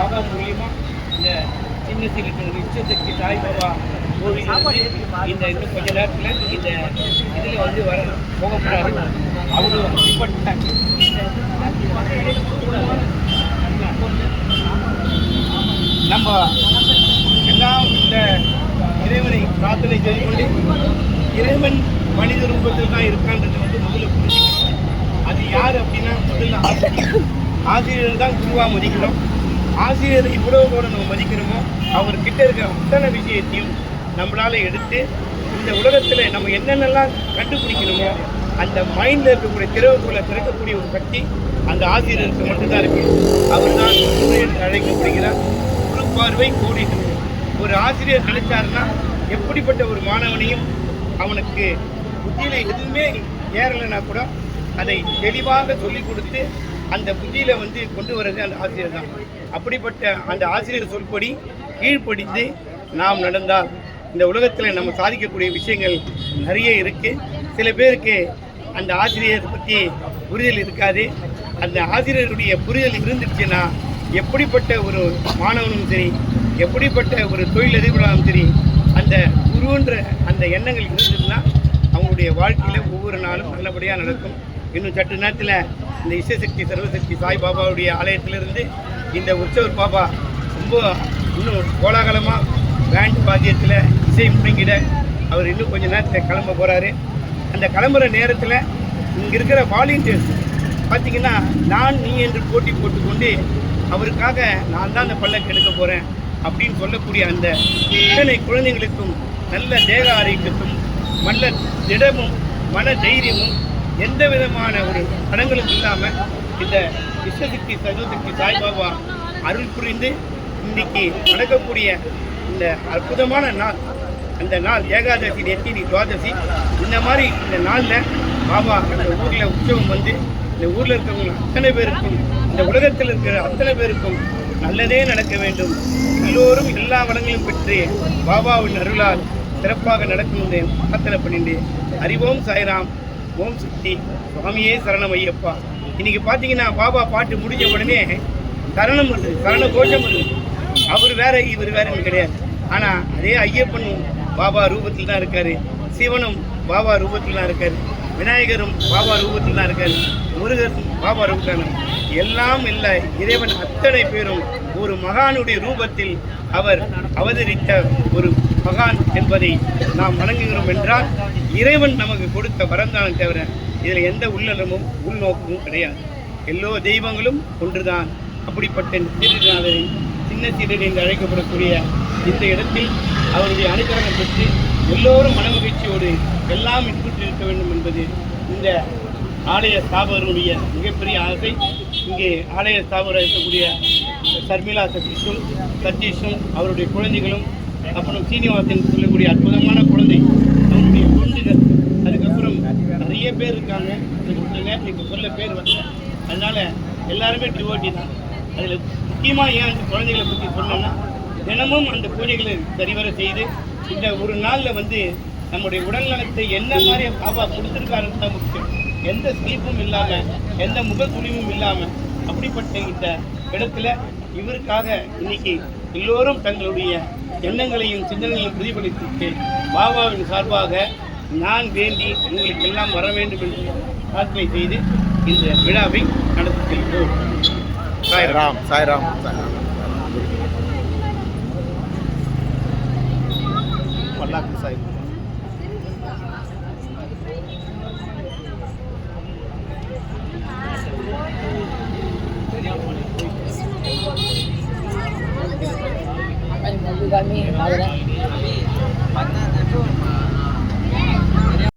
பாபா மூலியமா இந்த சின்ன சிறு இஷ்டசக்தி சாய்பாபா கோவில் இந்த இன்னும் கொஞ்ச நேரத்தில் இந்த இதில் வர போக போகிறாரு. அவரு அப்படிப்பட்ட நம்ம எல்லாம் இந்த இறைவனை பிரார்த்தனை செய்து கொண்டு இறைவன் மனித ரூபத்தில் தான் இருக்கான்றது முதல்ல புரிஞ்சுக்கணும். அது யார் அப்படின்னா முதல்ல ஆசிரியர் தான் குருவாக மதிக்கிறோம். ஆசிரியரை இவ்வளவு கூட நம்ம மதிக்கிறோமோ அவர்கிட்ட இருக்கிற அத்தனை விஷயத்தையும் நம்மளால் எடுத்து இந்த உலகத்தில் நம்ம என்னென்னலாம் கண்டுபிடிக்கணுமோ அந்த மைண்டில் இருக்கக்கூடிய திறவுக்குள்ளே திறக்கக்கூடிய ஒரு சக்தி அந்த ஆசிரியருக்கு மட்டும்தான் இருக்குது. அவர் தான் குரு என்று அழைக்கப்படுகிறார். குரு பார்வை கோடி. ஒரு ஆசிரியர் நினைச்சாருன்னா எப்படிப்பட்ட ஒரு மாணவனையும் அவனுக்கு புத்தியில் எதுவுமே ஏறலைன்னா கூட அதை தெளிவாக சொல்லிக் கொடுத்து அந்த புத்தியில் கொண்டு வர்றது அந்த ஆசிரியர் தான். அப்படிப்பட்ட அந்த ஆசிரியர் சொல்படி கீழ்ப்படிந்து நாம் நடந்தால் இந்த உலகத்தில் நம்ம சாதிக்கக்கூடிய விஷயங்கள் நிறைய இருக்குது. சில பேருக்கு அந்த ஆசிரியர் பற்றி புரிதல் இருக்காது. அந்த ஆசிரியருடைய புரிதல் இருந்துச்சுன்னா எப்படிப்பட்ட ஒரு மாணவனும் சரி, எப்படிப்பட்ட ஒரு தொழிலதிபராலும் சரி, அந்த குருன்ற அந்த எண்ணங்கள் இருந்ததுன்னா அவங்களுடைய வாழ்க்கையில் ஒவ்வொரு நாளும் நல்லபடியாக நடக்கும். இன்னும் சற்று நேரத்தில் இந்த இஷ்டசக்தி சர்வசக்தி சாய்பாபாவுடைய ஆலயத்திலிருந்து இந்த உற்சவர் பாபா ரொம்ப இன்னும் கோலாகலமாக பேண்ட் வாத்தியத்தில் இசை முடங்கிட அவர் இன்னும் கொஞ்சம் நேரத்தில் கிளம்ப போகிறாரு. அந்த கிளம்புற நேரத்தில் இங்கே இருக்கிற வாலண்டியர்ஸ் பார்த்திங்கன்னா நான் நீ என்று போட்டி போட்டுக்கொண்டு அவருக்காக நான் தான் அந்த பல்லக்கு எடுக்க போகிறேன் அப்படின்னு சொல்லக்கூடிய அந்த இத்தனை குழந்தைங்களுக்கும் நல்ல தேக ஆரோக்கியத்தும் நல்ல திடமும் மன தைரியமும் எந்த விதமான ஒரு தடங்களும் இல்லாமல் இந்த இஷ்டசக்தி சர்வசக்தி சாய்பாபா அருள் புரிந்து இன்னைக்கு நடக்கக்கூடிய இந்த அற்புதமான நாள், அந்த நாள் ஏகாதசி நெத்தினி துவாதசி, இந்த மாதிரி இந்த நாளில் பாபா இந்த ஊரில் உற்சவம் இந்த ஊரில் இருக்கிறவங்க அத்தனை பேருக்கும் இந்த உலகத்தில் இருக்கிற அத்தனை பேருக்கும் நல்லதே நடக்க வேண்டும். எல்லோரும் எல்லா வளங்களும் பெற்று பாபாவின் அருளால் சிறப்பாக நடக்கும் பிரார்த்தனை பண்ணிட்டு அறிவோம் சாய்ராம், ஓம் சக்தி, சுவாமியே சரணம் ஐயப்பா. இன்னைக்கு பார்த்தீங்கன்னா பாபா பாட்டு முடிஞ்ச உடனே சரணம் வருது, சரண கோஷம் வருது. அவர் வேற இவர் வேறன்னு கிடையாது. ஆனால் அதே ஐயப்பனும் பாபா ரூபத்தில் தான் இருக்காரு, சிவனும் பாபா ரூபத்தில் தான் இருக்காரு, விநாயகரும் பாபா ரூபத்தில் தான் இருக்காரு, முருகரும் பாபா ரூபத்தில். எல்லாம் இல்லை இறைவன் அத்தனை பேரும் ஒரு மகானுடைய ரூபத்தில் அவர் அவதரித்த ஒரு மகான் என்பதை நாம் வணங்குகிறோம் என்றால் இறைவன் நமக்கு கொடுத்த வரந்தானம் தவிர இதில் எந்த உள்ளலமும் உள்நோக்கமும் கிடையாது. எல்லோ தெய்வங்களும் ஒன்றுதான். அப்படிப்பட்ட சீரடிநாதரை சின்ன சீரடி என்று அழைக்கப்படக்கூடிய இந்த இடத்தில் அவருடைய அனுகிரகம் பெற்று எல்லோரும் மனமகிழ்ச்சியோடு எல்லாம் இன்புற்றிருக்க வேண்டும் என்பது இந்த ஆலய ஸ்தாபகருடைய மிகப்பெரிய ஆசை. இங்கே ஆலய ஸ்தாபகராக இருக்கக்கூடிய சர்மிளா சதீஷும் அவருடைய குழந்தைகளும், அப்புறம் சீனிவாசன் சொல்லக்கூடிய அற்புதமான குழந்தை, அவருடைய குழந்தைகள், அதுக்கப்புறம் நிறைய பேர் இருக்காங்க. அதுக்கு நேரத்தில் இப்போ சொல்ல பேர் வரல, அதனால் எல்லாருமே டிவோட்டி தான். அதில் முக்கியமாக ஏன் அந்த குழந்தைகளை பற்றி சொன்னோன்னா தினமும் அந்த பூஜைகளை சரிவர செய்து இந்த ஒரு நாளில் நம்முடைய உடல் நலத்தை என்ன மாதிரி பாபா கொடுத்துருக்காருன்னு தான் முக்கியம். எந்த ஸ்லீப்பும் இல்லாமல், எந்த முகத்துளிவும் இல்லாமல் அப்படிப்பட்ட இந்த இடத்துல இவருக்காக இன்னைக்கு எல்லோரும் தங்களுடைய எண்ணங்களையும் சிந்தனைகளையும் பிரதிபலித்து பாபாவின் சார்பாக நான் வேண்டி உங்களுக்கு எல்லாம் வர வேண்டும் என்று பிரார்த்தனை செய்து இந்த விழாவை நடத்தி செல்கிறோம். சாய்ராம் சாய்ராம் சாய்ராம். பல்லாக்கு சாய். kami